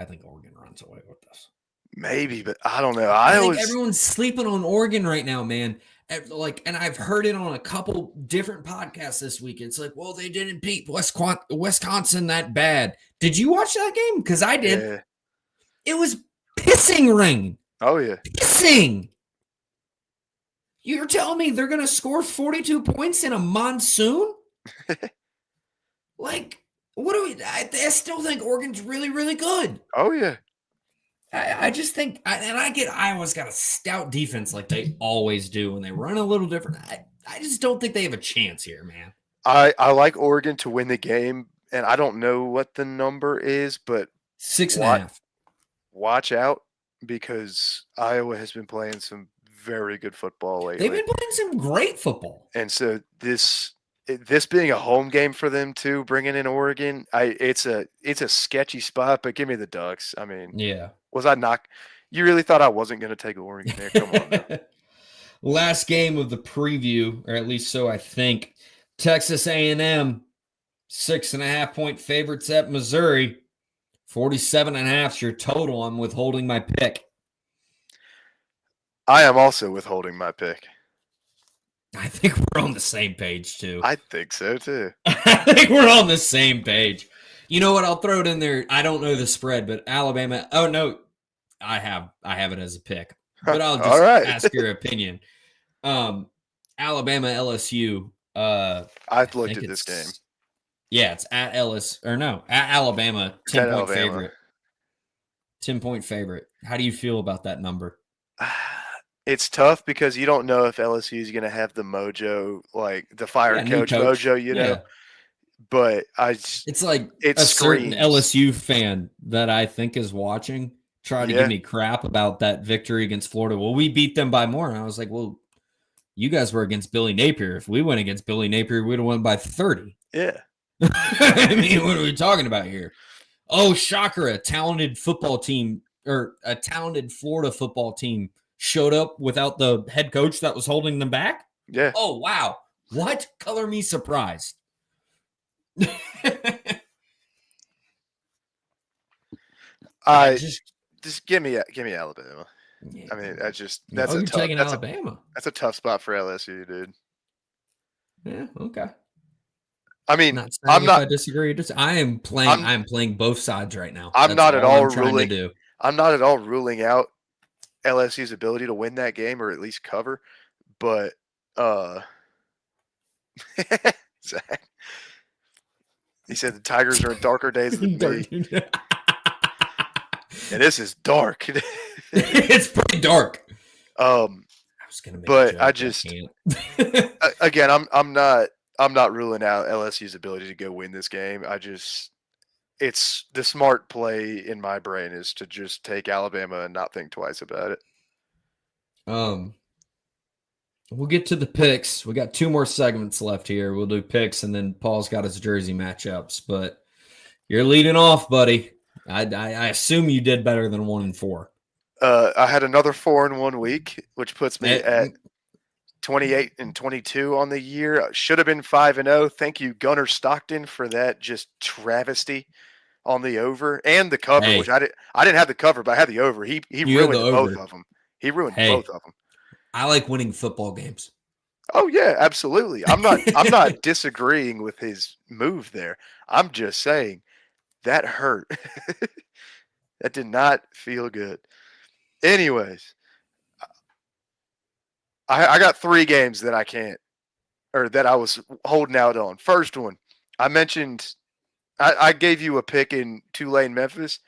[SPEAKER 3] think Oregon runs away with this.
[SPEAKER 2] Maybe, but I don't know.
[SPEAKER 3] I think everyone's sleeping on Oregon right now, man. And I've heard it on a couple different podcasts this week. It's like, well, they didn't beat Wisconsin that bad. Did you watch that game? Because I did.
[SPEAKER 2] Yeah.
[SPEAKER 3] It was pissing rain.
[SPEAKER 2] Oh, yeah.
[SPEAKER 3] Pissing. You're telling me they're going to score 42 points in a monsoon? What do we? I still think Oregon's really, really good.
[SPEAKER 2] Oh, yeah.
[SPEAKER 3] I just think, and I get Iowa's got a stout defense like they always do, and they run a little different. I just don't think they have a chance here, man.
[SPEAKER 2] I like Oregon to win the game, and I don't know what the number is, but
[SPEAKER 3] 6.5.
[SPEAKER 2] Watch out because Iowa has been playing some very good football lately.
[SPEAKER 3] They've been playing some great football.
[SPEAKER 2] And so this being a home game for them too, bringing in Oregon, it's a sketchy spot, but give me the Ducks. I mean,
[SPEAKER 3] yeah.
[SPEAKER 2] Was I not? You really thought I wasn't going to take Oregon there? Come on. Now.
[SPEAKER 3] Last game of the preview, or at least so I think. Texas A&M, 6.5-point favorites at Missouri. 47.5 is your total. I'm withholding my pick.
[SPEAKER 2] I am also withholding my pick.
[SPEAKER 3] I think we're on the same page, too.
[SPEAKER 2] I think so, too.
[SPEAKER 3] I think we're on the same page. You know what? I'll throw it in there. I don't know the spread, but Alabama. Oh, no. I have it as a pick. But I'll just ask your opinion. Alabama, LSU.
[SPEAKER 2] I've looked at this game.
[SPEAKER 3] Yeah, it's at Alabama. 10-point favorite. 10-point favorite. How do you feel about that number?
[SPEAKER 2] it's tough because you don't know if LSU is going to have the mojo, like the fire
[SPEAKER 3] new
[SPEAKER 2] coach mojo, you know. But
[SPEAKER 3] it's like
[SPEAKER 2] it
[SPEAKER 3] a certain
[SPEAKER 2] screams.
[SPEAKER 3] LSU fan that I think is watching try to give me crap about that victory against Florida. Well, we beat them by more. And I was like, well, you guys were against Billy Napier. If we went against Billy Napier, we'd have won by 30.
[SPEAKER 2] Yeah.
[SPEAKER 3] I mean, what are we talking about here? Oh, shocker, a talented football team or a talented Florida football team showed up without the head coach that was holding them back?
[SPEAKER 2] Yeah.
[SPEAKER 3] Oh, wow. What? Color me surprised.
[SPEAKER 2] Just give me Alabama.
[SPEAKER 3] Yeah.
[SPEAKER 2] I mean, that's
[SPEAKER 3] you're taking Alabama.
[SPEAKER 2] That's a tough spot for LSU, dude.
[SPEAKER 3] Yeah, okay.
[SPEAKER 2] I mean,
[SPEAKER 3] I disagree. I am playing both sides right now.
[SPEAKER 2] I'm not at all ruling out LSU's ability to win that game or at least cover, but Zach, he said the Tigers are in darker days than me. And this is dark.
[SPEAKER 3] It's pretty dark.
[SPEAKER 2] I was gonna make but I just again, I'm not ruling out LSU's ability to go win this game. It's the smart play in my brain is to just take Alabama and not think twice about it.
[SPEAKER 3] We'll get to the picks. We got 2 more segments left here. We'll do picks, and then Paul's got his jersey matchups. But you're leading off, buddy. I assume you did better than 1-4.
[SPEAKER 2] I had another 4 in 1 week, which puts me at 28-22 on the year. Should have been 5-0. Thank you, Gunnar Stockton, for that just travesty on the over and the cover, which I didn't have the cover, but I had the over. He ruined both of them. He ruined both of them.
[SPEAKER 3] I like winning football games.
[SPEAKER 2] Oh yeah, absolutely. I'm not disagreeing with his move there. I'm just saying that hurt. That did not feel good. Anyways, I got 3 games that that I was holding out on. First one, I mentioned I gave you a pick in Tulane, Memphis,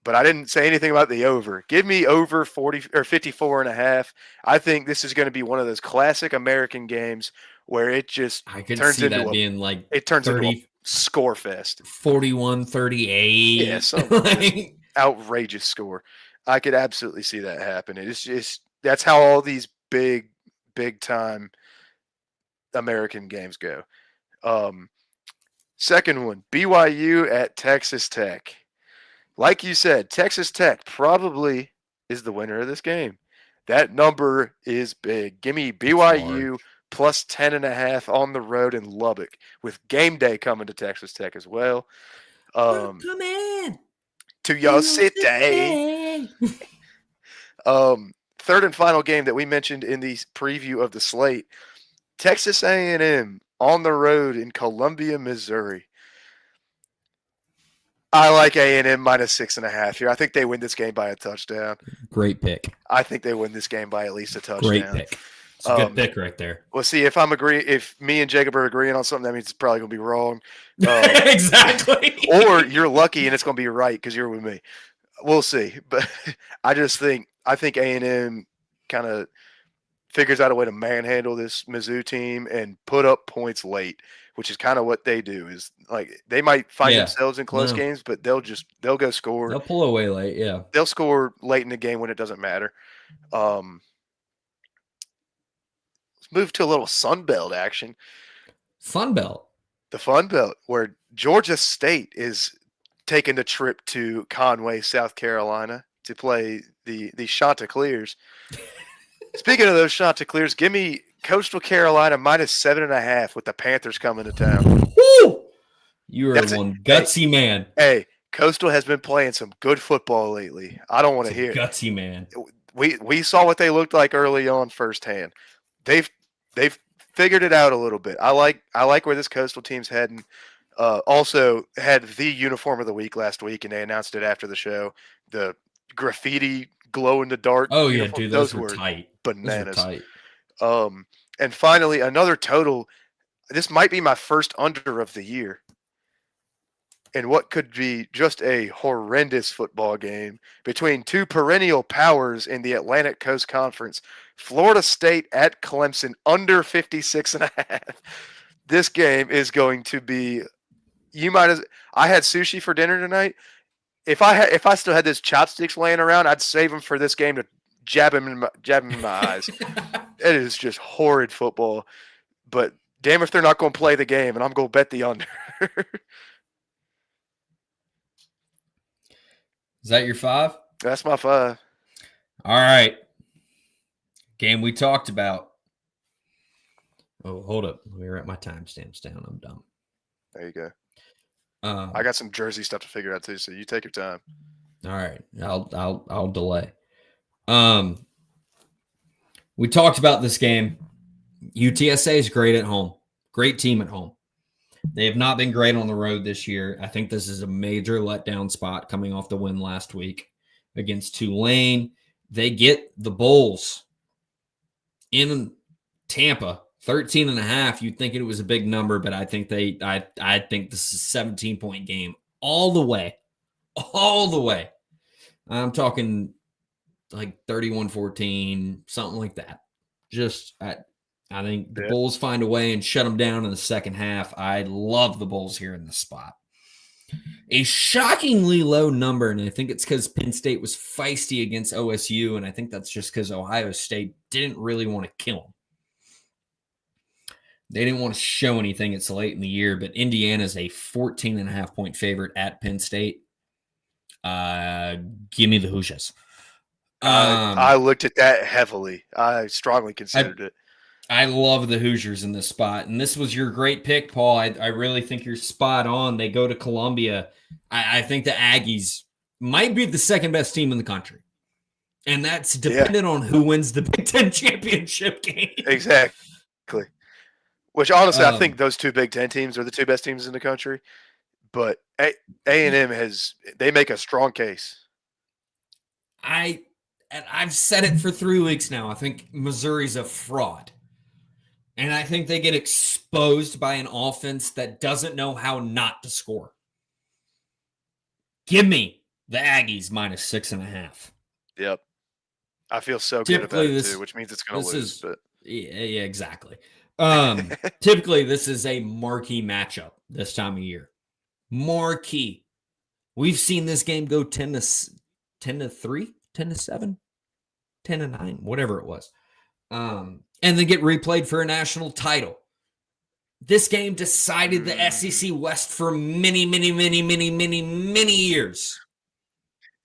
[SPEAKER 2] but I didn't say anything about the over. Give me over 40 or 54.5. I think this is going to be one of those classic American games where it just turns into a score fest.
[SPEAKER 3] 41-38.
[SPEAKER 2] Yeah, some outrageous score. I could absolutely see that happen. It's just that's how all these big time American games go. Second one, BYU at Texas Tech. Like you said, Texas Tech probably is the winner of this game. That number is big. Give me BYU plus 10.5 on the road in Lubbock with game day coming to Texas Tech as well.
[SPEAKER 3] Come in
[SPEAKER 2] to your city. Third and final game that we mentioned in the preview of the slate, Texas A&M on the road in Columbia, Missouri. I like A&M minus 6.5 here. I think they win this game by a touchdown.
[SPEAKER 3] Great pick.
[SPEAKER 2] I think they win this game by at least a touchdown.
[SPEAKER 3] Great pick. It's a good pick right there.
[SPEAKER 2] Well, see, if me and Jacob are agreeing on something, that means it's probably going to be wrong.
[SPEAKER 3] Exactly.
[SPEAKER 2] Or you're lucky and it's going to be right because you're with me. We'll see. But I think A&M kind of figures out a way to manhandle this Mizzou team and put up points late, which is kind of what they do. Is like they might find themselves in close games, but they'll go score.
[SPEAKER 3] They'll pull away late, yeah.
[SPEAKER 2] They'll score late in the game when it doesn't matter. Let's move to a little Sun Belt action.
[SPEAKER 3] Fun Belt.
[SPEAKER 2] The Fun Belt, where Georgia State is taking the trip to Conway, South Carolina to play the Chanticleers. Speaking of those Chanticleers, give me Coastal Carolina minus 7.5 with the Panthers coming to town.
[SPEAKER 3] Woo! You are one gutsy man.
[SPEAKER 2] Hey, Coastal has been playing some good football lately. I don't want to hear
[SPEAKER 3] gutsy man.
[SPEAKER 2] We saw what they looked like early on firsthand. They've figured it out a little bit. I like where this Coastal team's heading. Also had the uniform of the week last week, and they announced it after the show. The graffiti glow in the dark.
[SPEAKER 3] Oh yeah, dude, those were tight.
[SPEAKER 2] Bananas.
[SPEAKER 3] Those were tight.
[SPEAKER 2] And finally, another total. This might be my first under of the year. in what could be just a horrendous football game between two perennial powers in the Atlantic Coast Conference, Florida State at Clemson, under 56.5. This game is going to be, I had sushi for dinner tonight. If I still had those chopsticks laying around, I'd save them for this game to jab him in my eyes. It is just horrid football. But damn if they're not going to play the game, and I'm going to bet the under.
[SPEAKER 3] Is that your 5?
[SPEAKER 2] That's my 5.
[SPEAKER 3] All right. Game we talked about. Oh, hold up. Let me write my timestamps down. I'm dumb.
[SPEAKER 2] There you go. I got some Jersey stuff to figure out too, so you take your time.
[SPEAKER 3] All right. I'll delay. We talked about this game. UTSA is great at home. Great team at home. They have not been great on the road this year. I think this is a major letdown spot coming off the win last week against Tulane. They get the Bulls in Tampa, 13.5. You'd think it was a big number, but I think I think this is a 17-point game all the way. All the way. I'm talking like 31-14, something like that. Just I think the Bulls find a way and shut them down in the second half. I love the Bulls here in this spot. A shockingly low number, and I think it's because Penn State was feisty against OSU, and I think that's just because Ohio State didn't really want to kill them. They didn't want to show anything. It's late in the year, but Indiana's a 14.5-point favorite at Penn State. Give me the Hoosiers.
[SPEAKER 2] I looked at that heavily. I strongly considered it.
[SPEAKER 3] I love the Hoosiers in this spot. And this was your great pick, Paul. I really think you're spot on. They go to Columbia. I think the Aggies might be the second best team in the country. And that's dependent on who wins the Big Ten championship game.
[SPEAKER 2] Exactly. Which, honestly, I think those two Big Ten teams are the two best teams in the country. But A&M they make a strong case.
[SPEAKER 3] I've said it for 3 weeks now. I think Missouri's a fraud. And I think they get exposed by an offense that doesn't know how not to score. Give me the Aggies minus 6.5.
[SPEAKER 2] Yep. I feel so good about it too, which means it's going to lose.
[SPEAKER 3] Yeah, exactly. Typically, this is a marquee matchup this time of year. Marquee. We've seen this game go 10-3, 10-7, 10-9, whatever it was. And then get replayed for a national title. This game decided the SEC West for many, many, many, many, many, many years.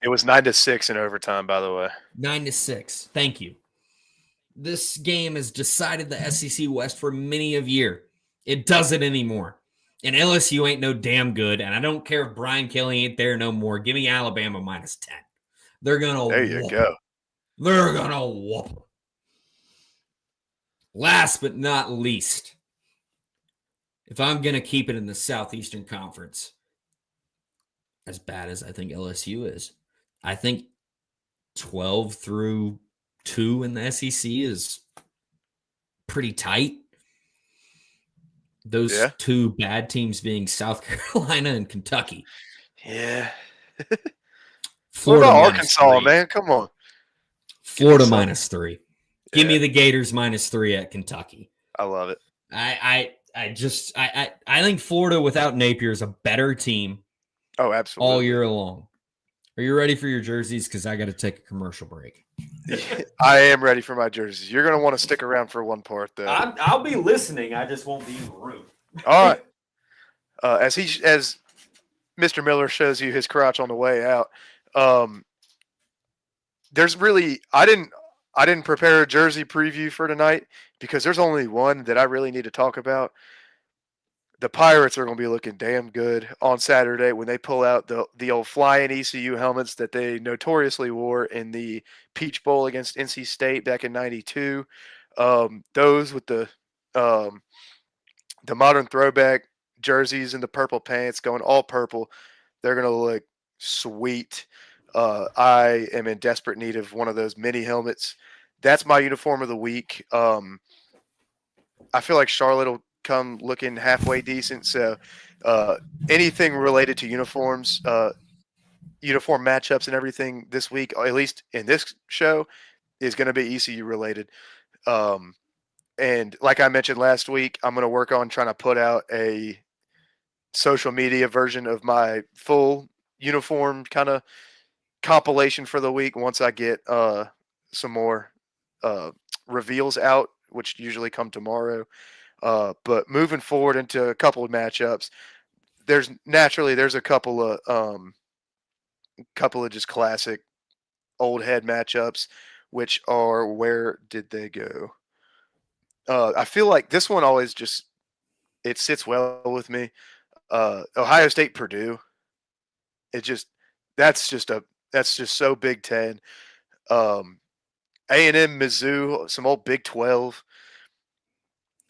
[SPEAKER 2] It was 9-6 in overtime, by the way.
[SPEAKER 3] 9-6. Thank you. This game has decided the SEC West for many of year. It doesn't anymore. And LSU ain't no damn good. And I don't care if Brian Kelly ain't there no more. Give me Alabama minus 10. They're gonna.
[SPEAKER 2] There you go.
[SPEAKER 3] They're gonna whoop them. Last but not least, if I'm going to keep it in the Southeastern Conference, as bad as I think LSU is, I think 12-2 in the SEC is pretty tight. Those two bad teams being South Carolina and Kentucky.
[SPEAKER 2] Yeah.
[SPEAKER 3] Florida
[SPEAKER 2] what about Arkansas, man? Come on.
[SPEAKER 3] Florida minus 3. Give me the Gators minus 3 at Kentucky.
[SPEAKER 2] I love it.
[SPEAKER 3] I think Florida without Napier is a better team.
[SPEAKER 2] Oh, absolutely.
[SPEAKER 3] All year long. Are you ready for your jerseys? Because I got to take a commercial break.
[SPEAKER 2] I am ready for my jerseys. You're going to want to stick around for one part, though.
[SPEAKER 3] I'll be listening. I just won't be in the room.
[SPEAKER 2] All right. As Mr. Miller shows you his crotch on the way out, there's really I didn't prepare a jersey preview for tonight because there's only one that I really need to talk about. The Pirates are going to be looking damn good on Saturday when they pull out the old flying ECU helmets that they notoriously wore in the Peach Bowl against NC State back in '92. Those with the modern throwback jerseys and the purple pants going all purple, they're going to look sweet. I am in desperate need of one of those mini helmets. That's my uniform of the week. I feel like Charlotte will come looking halfway decent. So Anything related to uniforms, uniform matchups and everything this week, at least in this show, is going to be ECU related. And like I mentioned last week, I'm going to work on trying to put out a social media version of my full uniform kind of compilation for the week once I get some more reveals out, which usually come tomorrow. But moving forward into a couple of matchups, there's a couple of just classic old head matchups, which are, where did they go? I feel like this one always just, it sits well with me. Ohio State Purdue. That's just so Big Ten. A&M Mizzou, some old Big 12.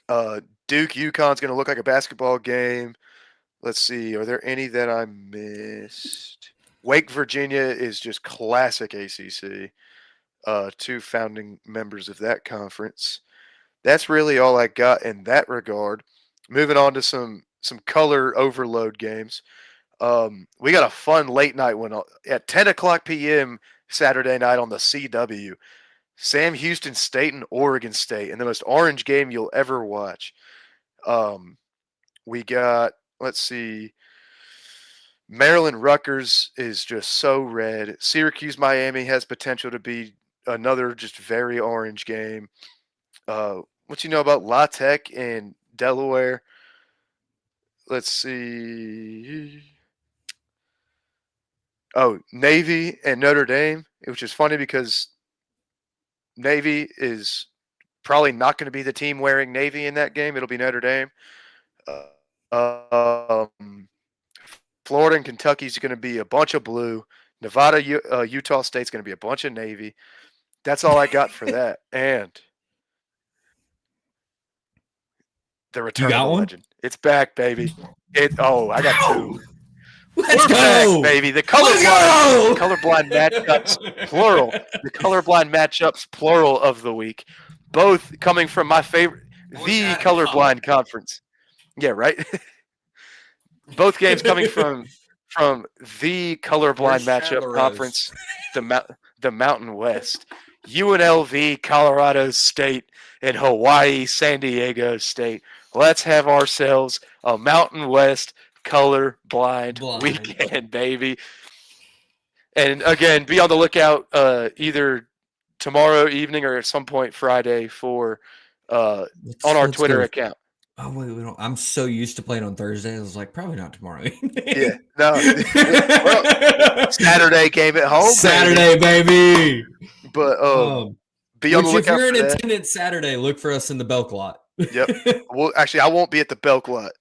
[SPEAKER 2] Duke UConn's going to look like a basketball game. Let's see, are there any that I missed? Wake Virginia is just classic ACC. Two founding members of that conference. That's really all I got in that regard. Moving on to some color overload games. We got a fun late night one at 10 o'clock p.m. Saturday night on the CW. Sam Houston State and Oregon State, and the most orange game you'll ever watch. We got, let's see, Maryland Rutgers is just so red. Syracuse Miami has potential to be another just very orange game. What you know about La Tech in Delaware? Let's see. Oh, Navy and Notre Dame, which is funny because Navy is probably not going to be the team wearing Navy in that game. It'll be Notre Dame. Florida and Kentucky is going to be a bunch of blue. Nevada, Utah State's going to be a bunch of Navy. That's all I got for that. And the return of the legend. It's back, baby. I got two.
[SPEAKER 3] Let's
[SPEAKER 2] We're
[SPEAKER 3] go,
[SPEAKER 2] back, baby. The colorblind matchups, plural. The colorblind matchups, plural of the week. Both coming from my favorite, the colorblind conference. Yeah, right. Both games coming from the colorblind matchup conference, the Mountain West. UNLV, Colorado State, and Hawaii, San Diego State. Let's have ourselves a Mountain West colorblind weekend, baby. And again, be on the lookout either tomorrow evening or at some point Friday for on our Twitter account.
[SPEAKER 3] Oh wait, we don't. I'm so used to playing on Thursday. I was like, probably not tomorrow.
[SPEAKER 2] Yeah, no. Well, Saturday game at home.
[SPEAKER 3] Saturday, baby.
[SPEAKER 2] But be on the lookout. If
[SPEAKER 3] you're in attendance Saturday, look for us in the Belk lot.
[SPEAKER 2] Yep. Well, actually, I won't be at the Belk lot.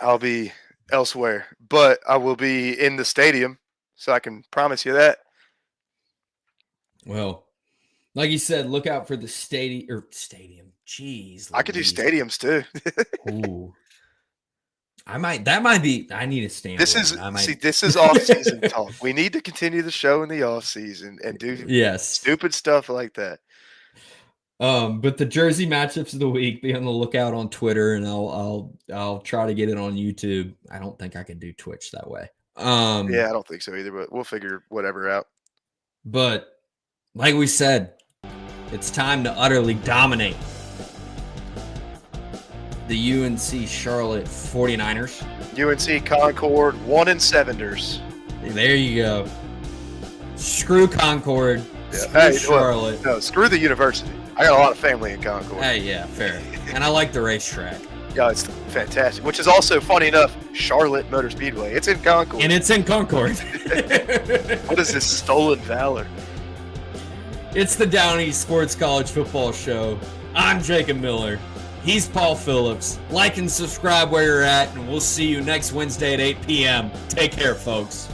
[SPEAKER 2] I'll be elsewhere, but I will be in the stadium, so I can promise you that.
[SPEAKER 3] Well, like you said, look out for the stadium. Jeez,
[SPEAKER 2] I could do stadiums too.
[SPEAKER 3] Ooh, That might be. I need to stand.
[SPEAKER 2] This is off-season talk. We need to continue the show in the off-season and do stupid stuff like that.
[SPEAKER 3] But the jersey matchups of the week, be on the lookout on Twitter, and I'll try to get it on YouTube. I don't think I can do Twitch that way.
[SPEAKER 2] Yeah, I don't think so either, but we'll figure whatever out.
[SPEAKER 3] But like we said, it's time to utterly dominate the UNC Charlotte 49ers.
[SPEAKER 2] UNC Concord 1-7ers.
[SPEAKER 3] There you go. Screw Concord.
[SPEAKER 2] Yeah.
[SPEAKER 3] Screw Charlotte.
[SPEAKER 2] No, screw the university. I got a lot of family in Concord.
[SPEAKER 3] Hey, yeah, fair. And I like the racetrack.
[SPEAKER 2] Yeah, it's fantastic. Which is also, funny enough, Charlotte Motor Speedway. It's in Concord.
[SPEAKER 3] And it's in Concord.
[SPEAKER 2] What is this stolen valor?
[SPEAKER 3] It's the Down East Sports College Football Show. I'm Jacob Miller. He's Paul Phillips. Like and subscribe where you're at, and we'll see you next Wednesday at 8 p.m. Take care, folks.